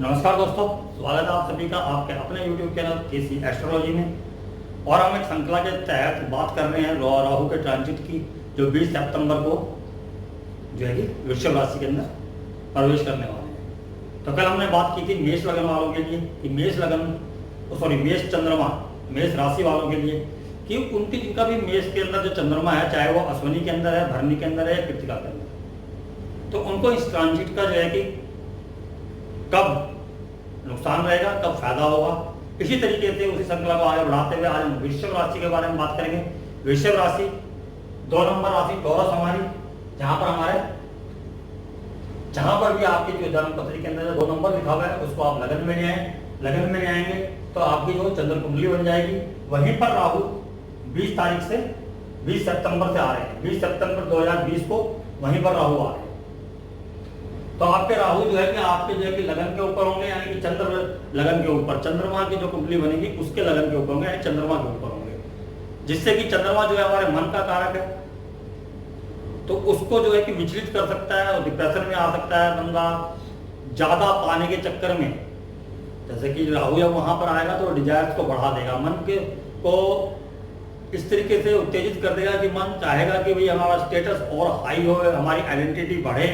नमस्कार दोस्तों, स्वागत है आप सभी का आपके अपने YouTube चैनल केसी एस्ट्रोलॉजी में। और हम एक श्रृंखला के तहत बात कर रहे हैं राहु के ट्रांजिट की, जो 20 सितंबर को जो है कि वृषभ राशि के अंदर प्रवेश करने वाले हैं। तो कल हमने बात की थी मेष लगन वालों के लिए कि मेष चंद्रमा मेष राशि वालों के लिए कि उनकी जिनका भी मेष के अंदर जो चंद्रमा है, चाहे वो अश्विनी के अंदर है, भरणी के अंदर है या कृत्तिका के अंदर, तो उनको इस ट्रांजिट का जो है कि कब नुकसान रहेगा, कब फायदा होगा। इसी तरीके से उसी श्रृंखला को आगे बढ़ाते हुए आज हम वृषभ राशि के बारे में बात करेंगे। वृषभ राशि 2 नंबर राशि टॉरस हमारी, जहां पर भी आपकी जो जन्म पत्री के अंदर 2 नंबर लिखा हुआ है उसको आप लगन में ले आए। लगन में ले आएंगे तो आपकी जो चंद्र कुंडली बन जाएगी। वहीं पर राहु 20 तारीख से 20 सितंबर से आ रहे हैं। 20 सितंबर 2020 को वहीं पर राहु आ रहे हैं। तो आपके राहु जो है कि आपके जो है कि लगन के ऊपर होंगे, यानी कि चंद्र लगन के ऊपर, चंद्रमा की जो कुंडली बनेगी उसके लगन के ऊपर होंगे, यानी चंद्रमा के ऊपर होंगे, जिससे कि चंद्रमा जो है हमारे मन का कारक है, तो उसको जो है कि विचलित कर सकता है और डिप्रेशन में आ सकता है बंदा ज्यादा पाने के चक्कर में। जैसे कि राहु जब वहां पर आएगा तो डिजायर्स को बढ़ा देगा, मन के को इस तरीके से उत्तेजित कर देगा कि मन चाहेगा कि भाई हमारा स्टेटस और हाई हो, हमारी आइडेंटिटी बढ़े।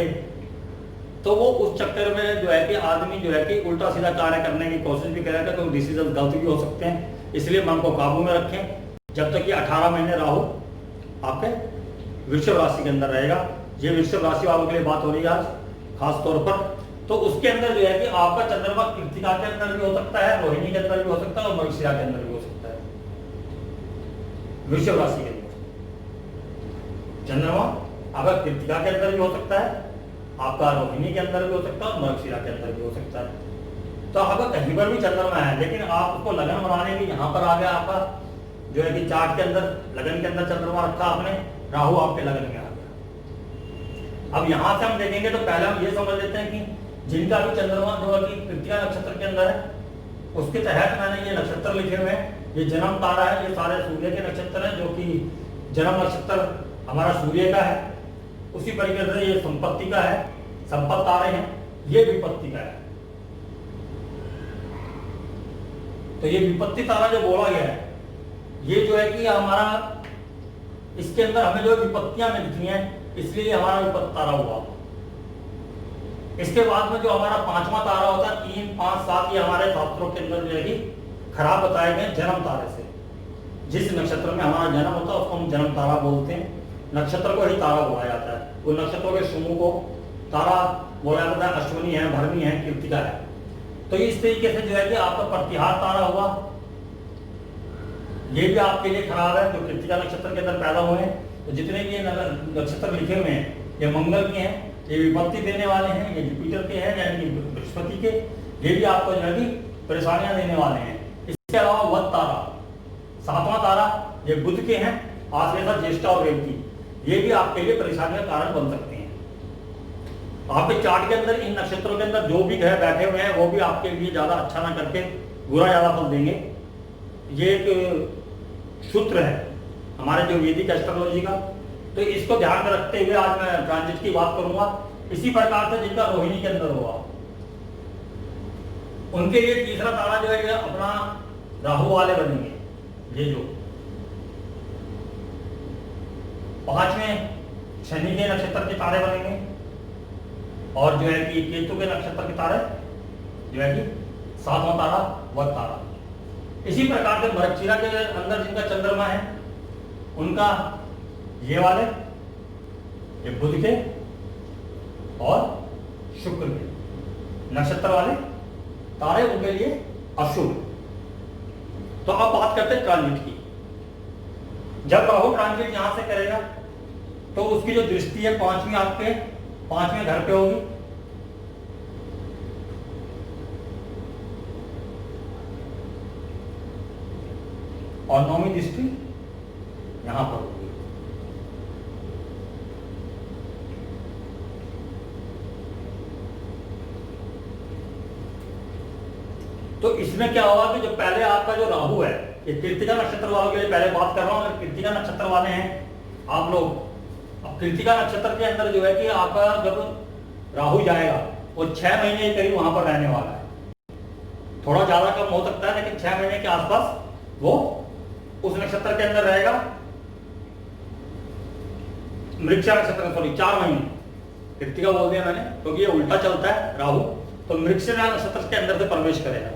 तो वो उस चक्कर में जो है कि आदमी जो है कि उल्टा सीधा कार्य करने की कोशिश भी करेगा, तो डिसीजन गलत भी हो सकते हैं। इसलिए मन को काबू में रखें जब तक कि 18 महीने राहु आपके वृषभ राशि के अंदर रहेगा। ये वृषभ राशि वालों के लिए बात हो रही है आज खास तौर पर। तो उसके अंदर जो है कि आपका चंद्रमा कृत्तिका के अंदर भी हो सकता है, रोहिणी के अंदर भी हो सकता है और मृगशिरा के अंदर भी हो सकता है। वृषभ राशि के अंदर चंद्रमा आपका कृत्तिका के अंदर भी हो सकता है, आपका रोहिणी के अंदर भी हो सकता है और मृगशिरा के अंदर भी हो सकता है। तो आपका कहीं पर भी चंद्रमा है, लेकिन आप उसको लगन बनाने की यहाँ पर आ गया आपका जो है कि चार्ट के अंदर लगन के अंदर चंद्रमा रखा आपने, राहु आपके लगन में आ गया। अब यहाँ से हम देखेंगे तो पहले हम ये समझ लेते हैं कि जिनका भी चंद्रमा जो है कि कृत्तिका नक्षत्र के अंदर है, उसके तहत मैंने ये नक्षत्र लिखे हुए हैं। ये जन्म तारा है, ये सारे सूर्य के नक्षत्र है, जो कि जन्म नक्षत्र हमारा सूर्य का है। उसी तरीके से ये संपत्ति का है, संपत्ति तारे हैं, ये विपत्ति का है। तो ये विपत्ति तारा जो बोला गया है, ये जो है कि हमारा इसके अंदर हमें जो विपत्तियां मिलती हैं, इसलिए हमारा विपत्ति तारा हुआ। इसके बाद में जो हमारा 5वां तारा होता है, 3, 5, 7, ये हमारे शास्त्रों के अंदर जो है कि खराब बताए गए जन्म तारे से। जिस नक्षत्र में हमारा जन्म होता है उसको हम जन्म तारा बोलते हैं। नक्षत्र को ही तारा बोला जाता है। उन नक्षत्रों के समूह को तारा बोला जाता है। अश्विनी है, भरणी है, कृत्तिका है। तो इस तरीके से जो है कि आपका प्रतिहार तारा हुआ, ये भी आपके लिए खराब है। जो कृत्तिका नक्षत्र के अंदर पैदा हुए हैं, तो जितने भी नक्षत्र लिखे हुए हैं, ये मंगल के हैं, ये विपत्ति देने वाले हैं, ये जुपिटर के हैं यानी कि बृहस्पति के, ये भी आपको जो है कि परेशानियां देने वाले हैं। इसके अलावा वध तारा 7वां तारा, ये बुध के हैं, आश्लेषा, ज्येष्ठा और रेवती, ये भी आपके लिए परेशानी का कारण बन सकते हैं। आपके चार्ट के अंदर इन नक्षत्रों के अंदर जो भी ग्रह बैठे हुए हैं, वो भी आपके लिए ज्यादा अच्छा ना करके बुरा ज्यादा फल देंगे। ये एक सूत्र है हमारे जो वैदिक एस्ट्रोलॉजी का। तो इसको ध्यान में रखते हुए आज मैं ट्रांजिट की बात करूंगा। इसी प्रकार से जिनका रोहिणी के अंदर हुआ, उनके लिए तीसरा तारा जो है अपना राहु वाले बनेंगे। ये जो 5वें शनि के नक्षत्र के तारे बनेंगे और जो है कि केतु के नक्षत्र के तारे जो है कि 7वां तारा वध तारा। इसी प्रकार से मृगशिरा के अंदर जिनका चंद्रमा है, उनका ये वाले, ये बुध के और शुक्र के नक्षत्र वाले तारे, उनके लिए अशुभ। तो अब बात करते हैं ट्रांजिट की। जब राहु ट्रांजिट यहां से करेगा तो उसकी जो दृष्टि है 5वीं आपके 5वें घर पे होगी, और 9वीं दृष्टि यहां पर होगी। तो इसमें क्या होगा कि जो पहले आपका जो राहु है, ये कृत्तिका नक्षत्र वालों के लिए पहले बात कर रहा हूं। अगर कृत्तिका नक्षत्र वाले हैं आप लोग, अब कृत्तिका नक्षत्र के अंदर जो है कि आपका जब राहु जाएगा वो 6 महीने करीब वहां पर रहने वाला है। थोड़ा ज्यादा कम हो सकता है, लेकिन 6 महीने के आसपास वो उस नक्षत्र के अंदर रहेगा। मृगशिरा नक्षत्र, सॉरी 4 महीने, कृत्तिका बोल दिया मैंने क्योंकि ये उल्टा चलता है राहु, तो मृगशिरा नक्षत्र के अंदर से प्रवेश करेगा,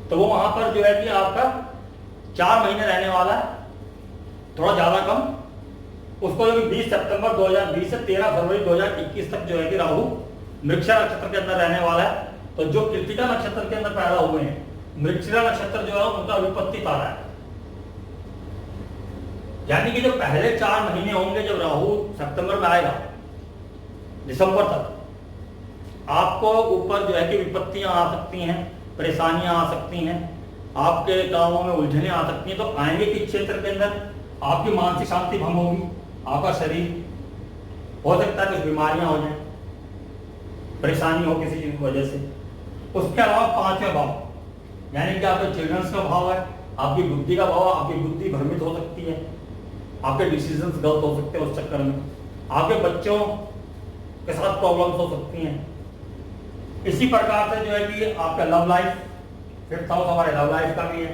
तो वो वहां पर जो है कि आपका 4 महीने रहने वाला है, थोड़ा ज्यादा कम। उसको जो 20 सितंबर 2020 से 13 फरवरी 2021 तक जो है कि राहु मृगशिरा नक्षत्र के अंदर रहने वाला है। तो जो कृत्तिका नक्षत्र के अंदर पैदा हुए हैं, मृगशिरा नक्षत्र जो है उनका विपत्ति तारा है, यानी कि जो पहले 4 महीने होंगे, जब राहु सितंबर में आएगा दिसंबर तक, आपको ऊपर जो है कि विपत्तियां आ सकती हैं, परेशानियां आ सकती हैं, आपके कामों में उलझने आ सकती हैं। तो आएंगे किस क्षेत्र के अंदर, आपकी मानसिक शांति भंग होगी, आपका शरीर हो सकता है कुछ बीमारियां हो जाए, परेशानी हो किसी वजह से। उसके अलावा 5वें भाव, यानी कि आपके चिल्ड्रंस का भाव है, आपकी बुद्धि का भाव, आपकी बुद्धि भ्रमित हो सकती है, आपके डिसीजंस गलत हो सकते हैं उस चक्कर में, आपके बच्चों के साथ प्रॉब्लम्स हो सकती हैं। इसी प्रकार से जो है कि आपका लव लाइफ, 5th हाउस हमारे लव लाइफ का भी है,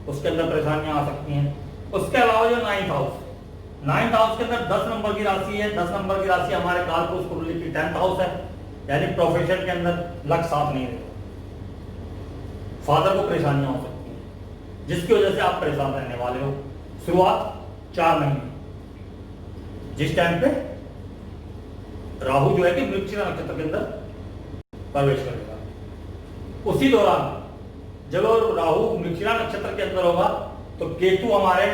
उसके अंदर परेशानियां आ सकती हैं। उसके अलावा जो 9th हाउस के अंदर 10 नंबर की राशि है, 10 नंबर की राशि हमारे कालपुरुष कुंडली की 10th हाउस है, यानी प्रोफेशन के अंदर लक साथ नहीं देगा, फादर को परेशानियां हो सकती हैं, जिसकी वजह से आप परेशान रहने वाले हो। शुरुआत 4 महीने, जिस टाइम पे राहु जो है कि मृगशिरा नक्षत्र के अंदर प्रवेश करेगा, उसी दौरान जब राहु मृगशिरा नक्षत्र के अंदर होगा तो केतु हमारे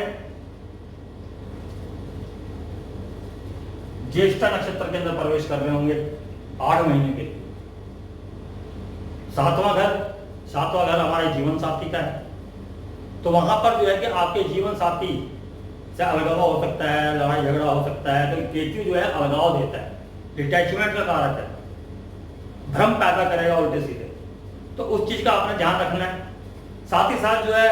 ज्येष्ठा नक्षत्र के अंदर प्रवेश कर रहे होंगे 8 महीने के। 7वां घर हमारे जीवन साथी का है, तो वहां पर जो है कि आपके जीवन साथी से अलगाव हो सकता है, लड़ाई झगड़ा हो सकता है। तो केतु जो है अलगाव देता है, डिटैचमेंट का कारक है, भ्रम पैदा करेगा उल्टे सीधे, तो उस चीज का आपने ध्यान रखना है। साथ ही साथ जो है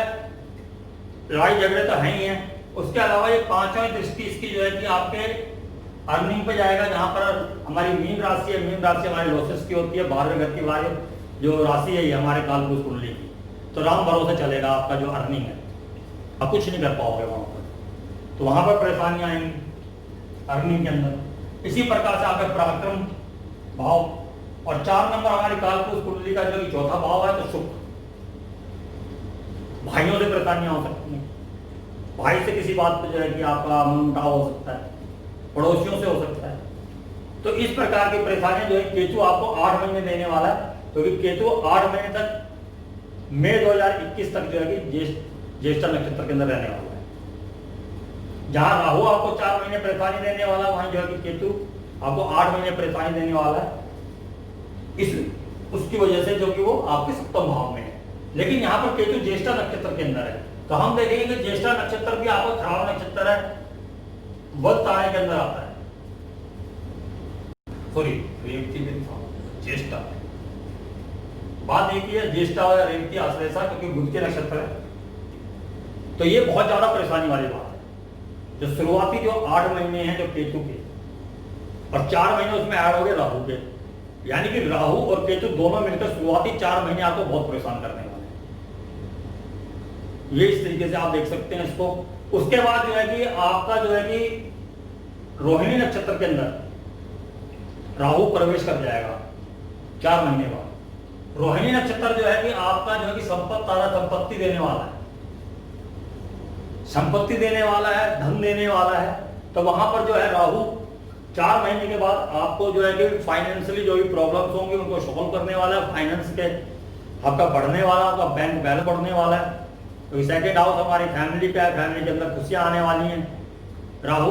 लड़ाई झगड़े तो है ही है, उसके अलावा ये 5वीं दृष्टि इसकी जो है कि आपके अर्निंग पे जाएगा, जहां पर हमारी मीन राशि है, मीन राशि हमारी लॉसेस की होती है, 12वें घर की वाली जो राशि है ये हमारे कालपुरुष कुंडली की, तो राम भरोसे चलेगा आपका जो अर्निंग है, आप कुछ नहीं कर पाओगे वहां पर, तो वहां पर परेशानियां आएंगी अर्निंग के अंदर। इसी प्रकार से आपका पराक्रम भाव, और 4 नंबर हमारी कालपुरुष कुंडली का जो 4था भाव है, तो सुख, भाइयों से परेशानियां हो सकती हैं, भाई से किसी बात पे जो है कि आपका मनमुटाव हो सकता है, पड़ोसियों से हो सकता है। तो इस प्रकार की परेशानियां जो है केतु आपको 8 महीने देने वाला है, क्योंकि केतु 8 महीने तक मई 2021 तक जो है कि ज्येष्ठा नक्षत्र के अंदर रहने वाला है। जहां राहु आपको 4 महीने परेशानी देने वाला, वहीं जो है कि केतु आपको 8 महीने परेशानी देने वाला है, इस उसकी वजह से, जो कि वो आपके 7वें भाव में है। लेकिन यहाँ पर केतु ज्येष्ठा नक्षत्र के अंदर है, तो हम देखेंगे कि ज्येष्ठा नक्षत्र भी आपको खराब नक्षत्र है, वध तारे के अंदर आता है, सॉरी ज्येष्ठा, बात एक ही है, ज्येष्ठा और रेवती आश्लेषा, क्योंकि बुध के नक्षत्र है, तो ये बहुत ज्यादा परेशानी वाली बात है। जो शुरुआती जो 8 महीने हैं जो केतु के, और 4 महीने उसमें ऐड हो गए राहु के, यानी कि राहु और केतु दोनों मिलकर शुरुआती 4 महीने आपको बहुत परेशान करने वाले हैं। ये इस तरीके से आप देख सकते हैं इसको। उसके बाद जो है कि आपका जो है कि रोहिणी नक्षत्र के अंदर राहु प्रवेश कर जाएगा 4 महीने बाद। रोहिणी नक्षत्र जो है कि आपका जो है कि संपत्ति देने वाला है, संपत्ति देने वाला है, धन देने वाला है। तो वहां पर जो है राहु 4 महीने के बाद आपको जो है कि फाइनेंशियली जो भी प्रॉब्लम्स होंगे उनको सॉल्व करने वाला है, फाइनेंस के आपका बढ़ने वाला, आपका बैंक बैलेंस बढ़ने वाला है। तो सेकेंड हाउस हमारी फैमिली पे है, फैमिली के अंदर खुशियां आने वाली हैं। राहु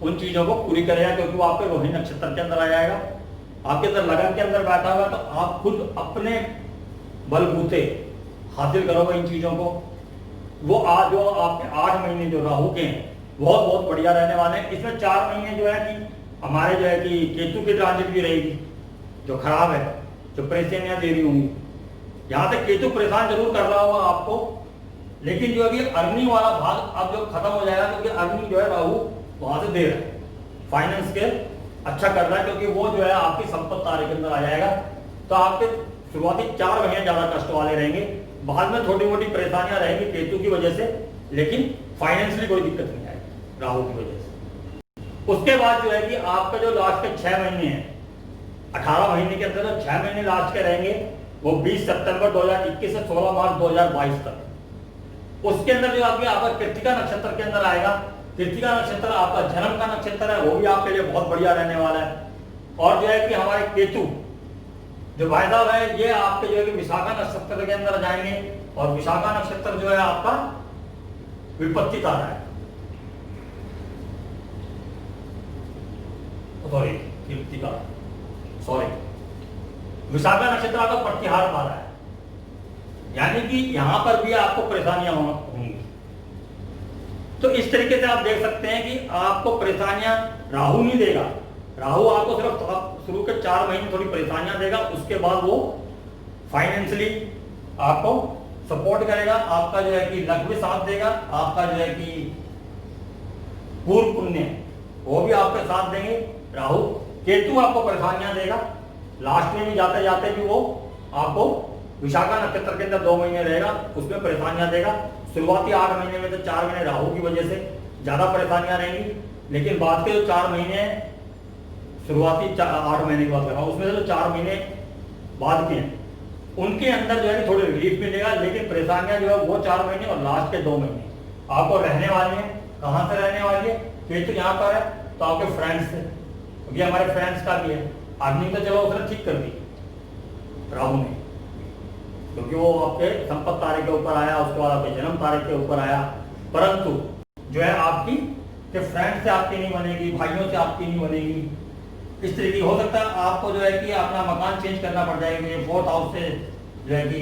उन चीजों को पूरी करेगा, क्योंकि वो आपके रोहिणी नक्षत्र के अंदर आ जाएगा, आपके अंदर लगन के अंदर बैठा हुआ, तो आप खुद अपने बलबूते हासिल करोगे इन चीजों को। वो आज जो आपके 8 महीने जो राहु के हैं बहुत बहुत बढ़िया रहने वाले हैं। इसमें 4 महीने जो है कि हमारे जो है कि केतु की ट्रांजिट भी रहेगी जो खराब है, जो परेशानियां दे रही होंगी। यहाँ तक केतु परेशान जरूर कर रहा होगा आपको, लेकिन जो है अर्निंग वाला भाग अब जो खत्म हो जाएगा, क्योंकि अर्निंग जो है राहु वहां से दे रहा है, फाइनेंस के अच्छा कर रहा है, क्योंकि वो जो है आपकी संपत्ति तारे के अंदर आ जाएगा। तो आपके शुरुआती 4 महीने ज्यादा कष्ट वाले रहेंगे, बाद में छोटी मोटी परेशानियां रहेंगी केतु की वजह से, लेकिन फाइनेंशियली कोई दिक्कत नहीं आएगी राहु की वजह से। उसके बाद जो है कि आपका जो लास्ट के 6 महीने हैं, 18 महीने के अंदर जो 6 महीने लास्ट के रहेंगे वो 20 सितंबर 2021 से 16 मार्च 2022 तक। उसके अंदर जो आपका कृत्तिका नक्षत्र के अंदर आएगा। कृत्तिका नक्षत्र आपका जन्म का नक्षत्र है, वो भी आपके लिए बहुत बढ़िया रहने वाला है। और जो है कि हमारे केतु जो भाई साहब है, ये आपके जो है कि विशाखा नक्षत्र के अंदर जाएंगे, और विशाखा नक्षत्र जो है आपका विपत्ति तारा है, सॉरी कृत्तिका, सॉरी विशाखा नक्षत्र आपका प्रतिहार तारा है, यानी कि यहां पर भी आपको परेशानियां होंगी। तो इस तरीके से आप देख सकते हैं कि आपको परेशानियां राहु नहीं देगा। राहु आपको सिर्फ शुरू के 4 महीने थोड़ी परेशानियां देगा, उसके बाद वो फाइनेंशियली आपको सपोर्ट करेगा। आपका जो है कि लक भी साथ देगा, आपका जो है कि पूर्व पुण्य वो भी आपके साथ देंगे। राहु केतु आपको परेशानियां देगा, लास्ट में भी जाते जाते भी वो आपको विशाखा नक्षत्र के अंदर 2 महीने रहेगा, उसमें परेशानियां देगा। शुरुआती 8 महीने में तो 4 महीने राहु की वजह से ज्यादा परेशानियां रहेंगी, लेकिन बाद के जो 4 महीने शुरुआती 8 महीने की बात कर रहा हूं, उसमें से जो 4 महीने बाद के हैं उनके अंदर जो है थोड़ी रिलीफ मिलेगा, लेकिन परेशानियां जो है वो 4 महीने और लास्ट के 2 महीने आपको रहने वाले हैं। कहां से रहने वाली है? केतु यहाँ पर है तो आपके फ्रेंड्स से, क्योंकि हमारे फ्रेंड्स का भी है। आदमी तो चलो उसने ठीक कर दी राहु ने, क्योंकि वो आपके संपत्ति तारे के ऊपर आया, उसके बाद आपके जन्म तारीख के ऊपर आया, परंतु जो है आपकी के फ्रेंड से आपकी नहीं बनेगी, भाइयों से आपकी नहीं बनेगी। इस तरीके हो सकता है आपको जो है कि अपना मकान चेंज करना पड़ जाएगा। ये 4th हाउस से जो है कि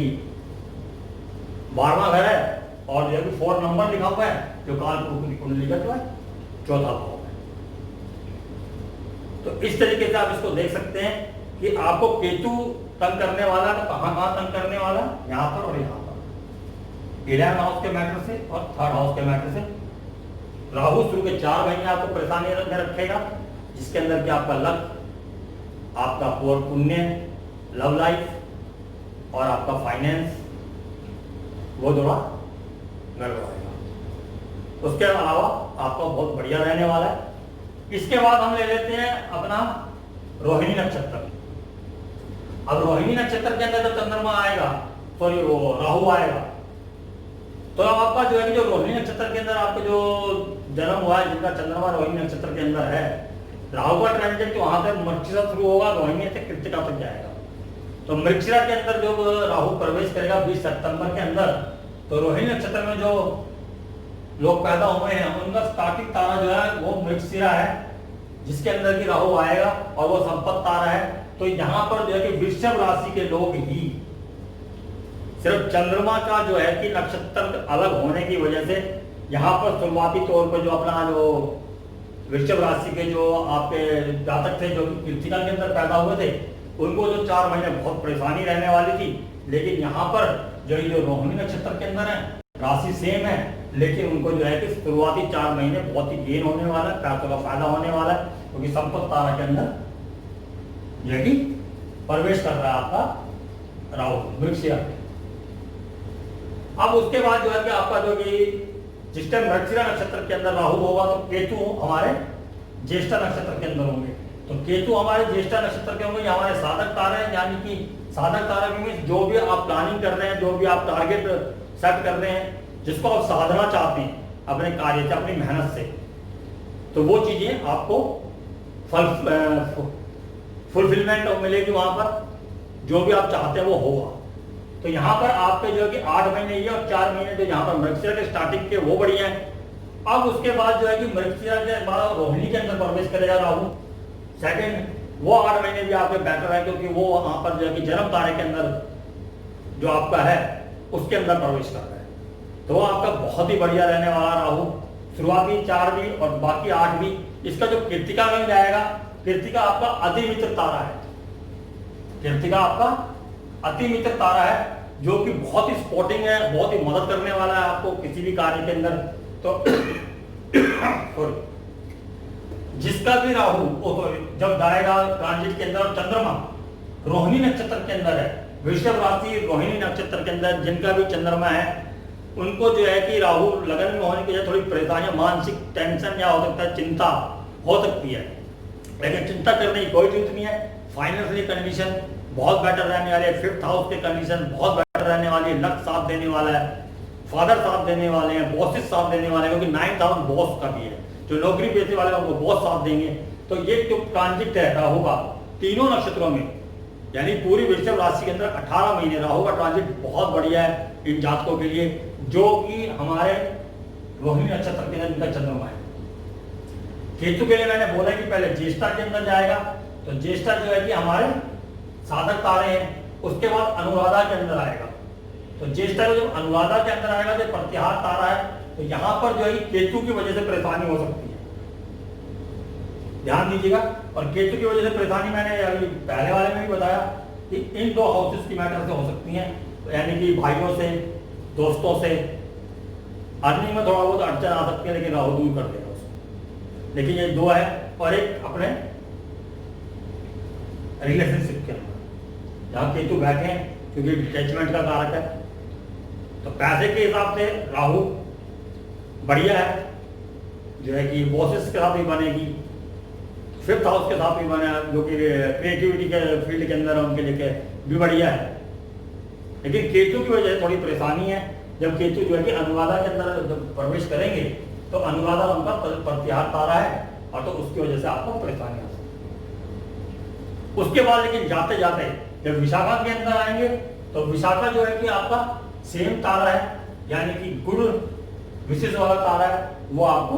12वां घर है, और जो है कि 4 नंबर लिखा हुआ है, जो काल कुंडली का जो है 4था भाव है। तो इस तरीके से आप इसको देख सकते हैं कि आपको केतु तंग करने वाला, तो कहां तंग करने वाला? यहां पर और यहां पर 11th हाउस के मैटर से और 3rd हाउस के मैटर से। राहु शुरू के 4 महीने आपको परेशानी में रखेगा, जिसके अंदर कि आपका लक, आपका पूर्व पुण्य, लव लाइफ और आपका फाइनेंस वो थोड़ा गड़बड़ाएगा। उसके अलावा आपका बहुत बढ़िया रहने वाला है। इसके बाद हम ले लेते हैं अपना रोहिणी नक्षत्र। अब रोहिणी नक्षत्र के अंदर जब चंद्रमा आएगा, सॉरी वो राहु आएगा, तो अब आपका जो है कि जो रोहिणी नक्षत्र के अंदर आपका जो जन्म हुआ है, जिनका चंद्रमा रोहिणी नक्षत्र के अंदर है, राहु का ट्रांजिट वहां से मृगशिरा शुरू होगा, रोहिणी से कृत्तिका तक जाएगा। तो मृगशिरा के अंदर जो राहु प्रवेश करेगा 20 सितंबर के अंदर, तो रोहिणी नक्षत्र में जो लोग पैदा हुए हैं उनका स्टार्टिंग तारा जो है वो मृगशिरा है, जिसके अंदर की राहु आएगा, और वो संपत्ति तारा है। तो यहाँ पर जो है कि वृषभ राशि के लोग ही, सिर्फ चंद्रमा का जो है कि नक्षत्र अलग होने की वजह से यहाँ पर शुरुआती तौर पर जो अपना जो वृषभ राशि के जो आपके जातक थे जो कृत्तिका के अंदर पैदा हुए थे, उनको जो 4 महीने बहुत परेशानी रहने वाली थी। लेकिन यहाँ पर जो रोहिणी नक्षत्र के अंदर है, राशि सेम है, लेकिन उनको जो है कि शुरुआती 4 महीने बहुत ही गेन होने वाला है, पैसों का फायदा होने वाला है, क्योंकि संपत्ति तारा के अंदर जो है कि प्रवेश कर रहा है आपका राहु मृगशिरा। अब उसके बाद जो है कि आपका जो कि जिस टाइम मृगशिरा नक्षत्र के अंदर राहु होगा, तो केतु हमारे ज्येष्ठा नक्षत्र के अंदर होंगे। तो केतु हमारे ज्येष्ठा नक्षत्र के होंगे, ये हमारे साधक तारे हैं, यानी कि साधक तारा में जो भी आप प्लानिंग कर रहे हैं, जो भी आप टारगेट सेट कर रहे हैं, जिसको आप साधना चाहते हैं अपने कार्य से, अपनी मेहनत से, तो वो चीजें आपको फुलफिलमेंट मिलेगी। वहां पर जो भी आप चाहते हैं वो होगा। तो यहाँ पर आपके जो है कि 8 महीने ये और 4 महीने जो यहाँ पर मृगशिरा के स्टार्टिंग के वो बढ़िया है। अब उसके बाद जो है कि मृगशिरा के बाद रोहिणी के अंदर प्रवेश करेगा राहु, सेकंड वो 8 महीने भी आपके बेटर है, क्योंकि वो वहां पर जो है कि जन्म तारे के अंदर जो आपका है उसके अंदर प्रवेश कर रहा है। तो आपका बहुत ही बढ़िया रहने वाला राहु, शुरुआती 4 भी और बाकी 8 भी। इसका जो कृत्तिका में जाएगा, कृत्तिका आपका अति मित्र तारा है, कृत्तिका आपका अति मित्र तारा है, जो कि बहुत ही सपोर्टिंग है, बहुत ही मदद करने वाला है आपको किसी भी कार्य के अंदर। तो जिसका भी राहु जब जाएगा ट्रांजिट के अंदर, चंद्रमा रोहिणी नक्षत्र के अंदर है, वृषभ राशि रोहिणी नक्षत्र के अंदर जिनका भी चंद्रमा है, उनको जो है कि राहु लगन में होने की वजह थोड़ी परेशानियां, मानसिक टेंशन या हो सकता है चिंता हो सकती है, लेकिन चिंता करने की कोई जरूरत नहीं है। फाइनेंशियली कंडीशन बहुत बेटर रहने वाली है, 5th हाउस की कंडीशन बहुत बेटर रहने वाली है, लक साथ देने वाला है, फादर साथ देने वाले हैं, बॉसेस साथ देने वाले हैं, क्योंकि 9th हाउस बॉस का भी है, जो नौकरी पेशे वाले हैं वो बॉस साथ देंगे। तो ये जो ट्रांजिट है राहु का तीनों नक्षत्रों में, यानी पूरी वृषभ राशि के अंदर 18 महीने राहु का ट्रांजिट बहुत बढ़िया है इन जातकों के लिए, जो कि हमारे रोहिणी नक्षत्र के अंदर जिनका चंद्रमा है। केतु के लिए मैंने बोला कि पहले ज्येष्ठा के अंदर जाएगा, तो ज्येष्ठा जो है कि हमारे साधक तारे हैं, उसके बाद अनुराधा के अंदर आएगा। तो ज्येष्ठा जब अनुराधा के अंदर आएगा तो प्रतिहार तारा है, तो यहाँ पर जो है केतु की वजह से परेशानी हो सकती है, ध्यान दीजिएगा। और केतु की वजह से परेशानी मैंने अभी पहले वाले में भी बताया कि इन 2 हाउसेस की मैटर से हो सकती हैं, यानी कि भाइयों से, दोस्तों से, अर्निंग में थोड़ा बहुत अड़चन आ सकती है, लेकिन राहु दूर कर देगा उसको। लेकिन ये 2 है, और एक अपने रिलेशनशिप के अंदर जहाँ केतु बैठे हैं, क्योंकि डिटैचमेंट का कारक है, तो पैसे के हिसाब से राहु बढ़िया है, जो है कि बॉसेस के साथ भी बनेगी, 5th हाउस के साथ भी बने, जो कि क्रिएटिविटी के फील्ड के अंदर उनके लिए भी बढ़िया है। लेकिन केतु की वजह से थोड़ी परेशानी है, जब केतु जो है कि अनुराधा के अंदर जब प्रवेश करेंगे तो अनुराधा उनका प्रतिहार तारा है, और तो उसकी वजह से आपको परेशानी आ सकती है। उसके बाद लेकिन जाते जाते जब विशाखा के अंदर आएंगे तो विशाखा जो है कि आपका सेम तारा है, यानी कि गुण विशेष वाला तारा है, वो आपको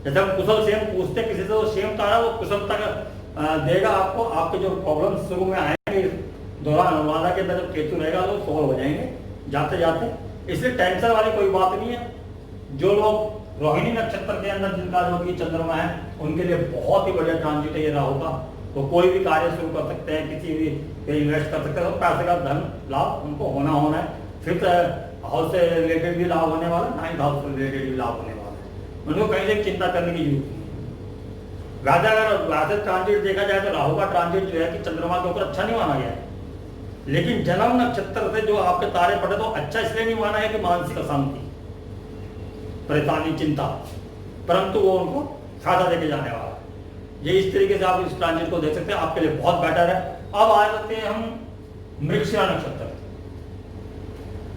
जैसे हम कुशल सेम पूछते हैं किसी से, तो सेम तारा वो कुशलता का देगा आपको। आपके जो प्रॉब्लम शुरू में आएंगे दौरान अनुराधा के अंदर जब केतु रहेगा तो सॉल्व हो जाएंगे जाते जाते, इसलिए टेंशन वाली कोई बात नहीं है। जो लोग रोहिणी नक्षत्र के अंदर जिनका जो कि चंद्रमा है, उनके लिए बहुत ही बढ़िया ट्रांजिट है ये राहु का, तो कोई भी कार्य शुरू कर सकते हैं, किसी भी पे इन्वेस्ट कर सकते हैं, तो पैसे का धन लाभ उनको होना है। 5th हाउस से रिलेटेड भी लाभ होने वाला है, 9th हाउस से रिलेटेड भी लाभ होने वाला है, उनको कहीं से चिंता करने की जरूरत नहीं। वैसे अगर वैसे ट्रांजिट देखा जाए तो राहु का ट्रांजिट जो है कि चंद्रमा के ऊपर अच्छा नहीं माना गया है, लेकिन जन्म नक्षत्र से जो आपके तारे पड़े तो अच्छा इसलिए नहीं माना है कि मानसिक अशांति, परेशानी, चिंता, परंतु वो उनको फायदा देके जाने वाला है। ये इस तरीके से आप इस ट्रांजिट को देख सकते हैं, आपके लिए बहुत बेटर है। अब आ जाते हैं हम मृगशिरा नक्षत्र,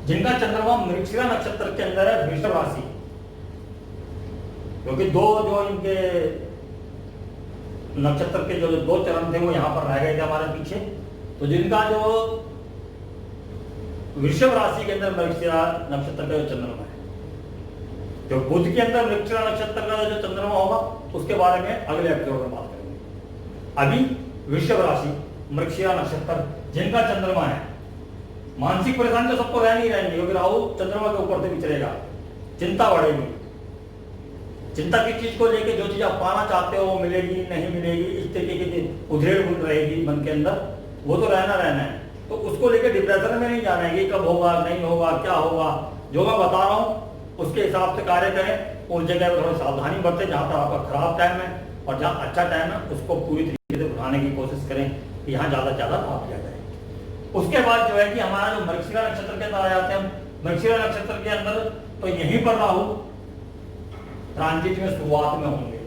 जिनका चंद्रमा मृगशिरा नक्षत्र के अंदर है, वृषभ राशि, क्योंकि 2 जो इनके नक्षत्र के जो 2 चरण थे वो यहाँ पर रह गए थे हमारे पीछे। तो जिनका जो वृषभ राशि के अंदर मृगशिरा नक्षत्र का जो चंद्रमा है, जो बुध के अंदर मृगशिरा नक्षत्र का जो चंद्रमा होगा उसके बारे में अगले एपिसोड में बात करेंगे। अभी वृषभ राशि मृगशिरा नक्षत्र जिनका चंद्रमा है, मानसिक परेशानी तो सबको रहनी ही रहेंगी, क्योंकि राहु चंद्रमा के ऊपर से विचरेगा, चिंता बढ़ेगी। चिंता की चीज को लेके जो चीज आप पाना चाहते हो वो मिलेगी नहीं मिलेगी, इस तरीके की उधेड़ बुन रहेगी मन के अंदर, वो तो रहना है। तो उसको लेके डिप्रेशन में नहीं जाना है कि कब होगा नहीं होगा क्या होगा। जो मैं बता रहा हूँ उसके हिसाब से कार्य करें, उस जगह पर थोड़ी सावधानी बरतें, जहाँ पर आपका खराब टाइम है और जहाँ अच्छा टाइम है उसको पूरी तरीके से उठाने की कोशिश करें कि यहाँ ज़्यादा से ज़्यादा लाभ लिया जाए। उसके बाद जो है कि हमारा जो मृगशिरा नक्षत्र के अंदर आ जाते हैं, मृगशिरा नक्षत्र के अंदर तो यहीं पर राहु ट्रांजिट में शुरुआत में होंगे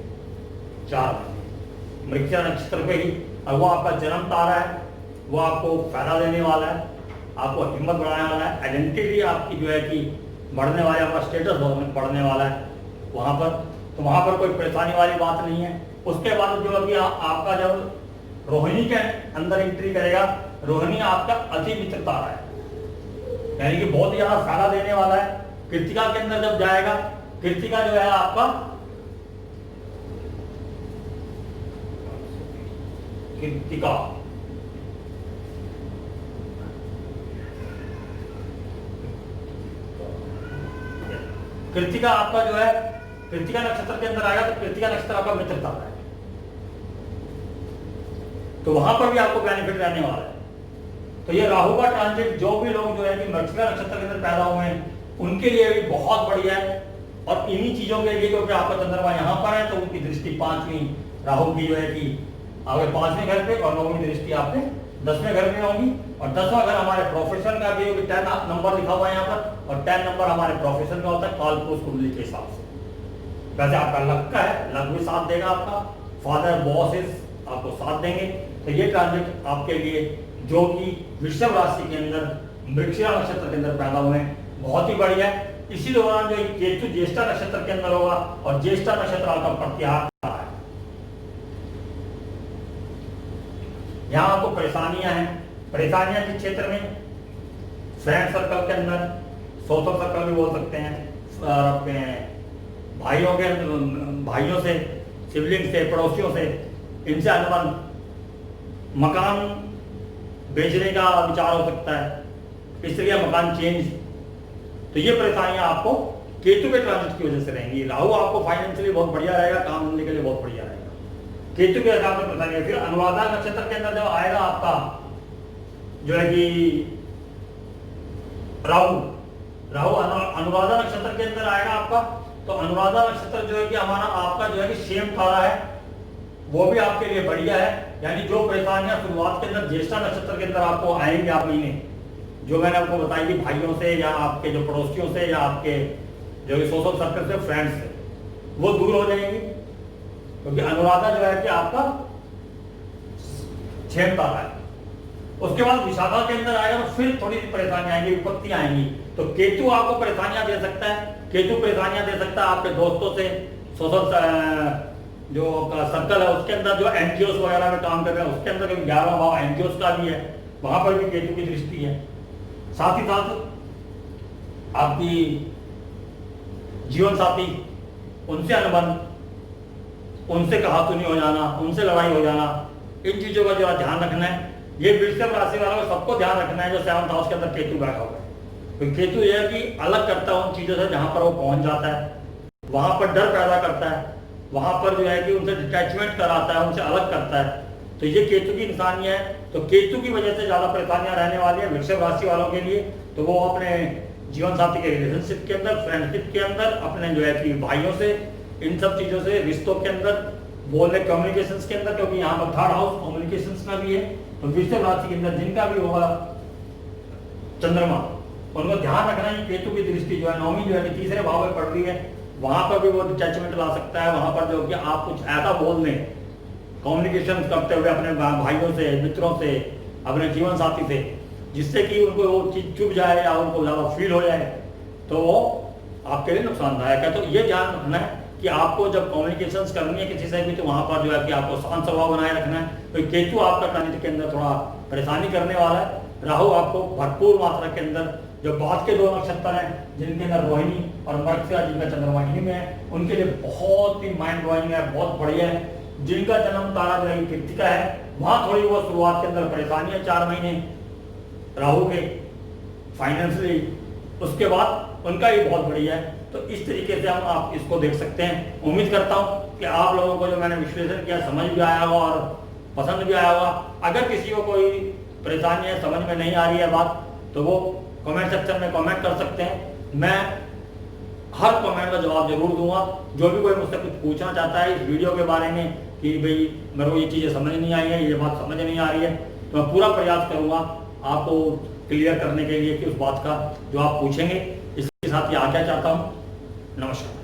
4 महीने मृगशिरा नक्षत्र पे ही, और वो आपका जन्म तारा है, वो आपको फायदा देने वाला है, आपको हिम्मत बढ़ाने वाला है, आइडेंटिटी आपकी जो है कि बढ़ने वाला है, आपका स्टेटस बढ़ने वाला है वहाँ पर, तो वहाँ पर कोई परेशानी वाली बात नहीं है। उसके बाद जो अभी आपका जब रोहिणी के अंदर एंट्री करेगा, रोहिणी आपका अति मित्र तारा है, यानी कि बहुत ही ज्यादा फायदा देने वाला है। कृतिका के अंदर जब जाएगा, कृतिका जो है आपका कृतिका कृतिका आपका जो है कृतिका नक्षत्र के अंदर आएगा, तो कृतिका नक्षत्र आपका मित्र तारा है, तो वहां पर भी आपको बेनिफिट रहने वाला है। तो ये राहु का ट्रांजिट जो भी लोग जो है कि मृगशिरा नक्षत्र के अंदर पैदा हुए हैं उनके लिए भी बहुत बढ़िया है। और इन्हीं चीजों के लिए क्योंकि आपका चंद्रमा यहाँ पर है, तो उनकी दृष्टि 5वीं राहु की जो है कि आपके 5वें घर पे और 9वीं दृष्टि आपके 10वें घर में होंगी, और 10वां घर हमारे प्रोफेशन का भी होगी। 10 नंबर लिखा हुआ है यहाँ पर, और 10 नंबर हमारे प्रोफेशन का होता है कालपुरुष कुंडली के हिसाब से। वैसे आपका लक का है, लक भी साथ देगा, आपका फादर बॉसेस आपको साथ देंगे। तो ये ट्रांजिट आपके लिए जो कि वृषभ राशि के अंदर मृगशिरा नक्षत्र के अंदर पैदा हुए हैं, बहुत ही बढ़िया है। इसी दौरान जो केतु ज्येष्ठा नक्षत्र के अंदर होगा, और ज्येष्ठा नक्षत्र आपका प्रत्याहार है। यहाँ आपको परेशानियां हैं, परेशानियां किस क्षेत्र में, फ्रेंड सर्कल के अंदर, सोशल सर्कल भी बोल सकते हैं, अपने भाइयों से, सिबलिंग से, पड़ोसियों से, इनसे अनुबंध, मकान बेचने का विचार हो सकता है, इसलिए मकान चेंज। तो ये परेशानियां आपको केतु के ट्रांजिट की वजह से रहेंगी। राहु आपको फाइनेंशियली बहुत बढ़िया रहेगा, काम धंधे के लिए बहुत बढ़िया रहेगा। केतु के हिसाब से परेशानी। फिर अनुराधा नक्षत्र के अंदर जब आएगा आपका जो है कि राहु अनुराधा नक्षत्र के अंदर आएगा आपका, तो अनुराधा नक्षत्र जो है कि हमारा आपका जो है कि सेम तारा है, वो भी आपके लिए बढ़िया है। यानी जो परेशानियां शुरुआत के अंदर ज्येष्ठा नक्षत्र के अंदर आपको आएंगे, आप महीने जो मैंने आपको बताई कि भाइयों से या आपके जो पड़ोसियों से या आपके जो सोशल सर्कल से, फ्रेंड्स से, वो दूर हो जाएंगी, क्योंकि अनुराधा जो है कि आपका छेम तारा है। उसके बाद विशाखा के अंदर आएगा तो फिर थोड़ी सी परेशानी आएंगी, विपत्तियां आएंगी। तो केतु आपको परेशानियां दे सकता है, केतु परेशानियां दे सकता है आपके दोस्तों से, सोशल जो सर्कल है उसके अंदर, जो एनजीओस वगैरह में काम कर रहे हैं उसके अंदर, 11वां भाव एनजीओस का भी है, वहां पर भी केतु की दृष्टि है। साथ ही साथ आपकी जीवन साथी, उनसे अनुबंध, उनसे कहा सुनी हो जाना, उनसे लड़ाई हो जाना, इन चीजों का जो ध्यान रखना है। ये वृषभ राशि वालों को सबको ध्यान रखना है जो 7th हाउस के अंदर केतु बैठा हुआ है। तो केतु यह है कि अलग करता है उन चीजों से जहां पर वो पहुंच जाता है, वहां पर डर पैदा करता है, वहां पर जो है कि उनसे डिटैचमेंट कराता है, उनसे अलग करता है। तो ये केतु की निशानी है। तो केतु की वजह से ज्यादा परेशानियां रहने वाली है वृषभ राशि वालों के लिए। तो वो अपने जीवन साथी के रिलेशनशिप के अंदर, फ्रेंडशिप के अंदर, अपने जो है कि भाइयों से, इन सब चीजों से, रिश्तों के अंदर, बोलने कम्युनिकेशंस के अंदर, क्योंकि यहाँ पर 3rd हाउस कम्युनिकेशंस का भी है। तो वृषभ राशि के अंदर जिनका भी होगा चंद्रमा, उनको ध्यान रखना है। केतु की दृष्टि जो है 9वीं जो है कि 3रे भाव में पड़ रही है, वहां पर भी वो डिटैचमेंट ला सकता है। वहां पर जो कि आप कुछ ऐसा बोल दें कम्युनिकेशन करते हुए अपने भाइयों से, मित्रों से, अपने जीवन साथी से, जिससे कि उनको वो चीज चुभ जाए या उनको ज्यादा फील हो जाए, तो वो आपके लिए नुकसानदायक है। तो ये ध्यान रखना है कि आपको जब कम्युनिकेशंस करनी है किसी से भी, तो वहां पर जो है कि आपको शांत स्वभाव बनाए रखना है। तो केतु आपका ट्रांजिट के अंदर थोड़ा परेशानी करने वाला है। राहु आपको भरपूर मात्रा के अंदर, जो बाद के 2 नक्षत्र हैं जिनके अंदर रोहिणी और मृगशिरा, जिनका चंद्रवाहिनी में है, उनके लिए बहुत ही माइंड ब्लोइंग है, बहुत बढ़िया है। जिनका जन्म तारा जो है कृतिका है, वहां थोड़ी बहुत शुरुआत के अंदर परेशानी है 4 महीने राहु के फाइनेंशियली, उसके बाद उनका ही बहुत बढ़िया है। तो इस तरीके से हम आप इसको देख सकते हैं। उम्मीद करता हूं कि आप लोगों को जो मैंने विश्लेषण किया समझ भी आया होगा और पसंद भी आया होगा। अगर किसी को कोई परेशानी है, समझ में नहीं आ रही है बात, तो वो कमेंट सेक्शन में कमेंट कर सकते हैं। मैं हर कमेंट का जवाब जरूर दूंगा। जो भी कोई मुझसे कुछ पूछना चाहता है इस वीडियो के बारे में कि भाई मेरे को ये चीज़ें समझ नहीं आई है, ये बात समझ नहीं आ रही है, तो मैं पूरा प्रयास करूंगा आपको क्लियर करने के लिए कि उस बात का जो आप पूछेंगे। इसके साथ ही आज्ञा चाहता हूँ। नमस्कार।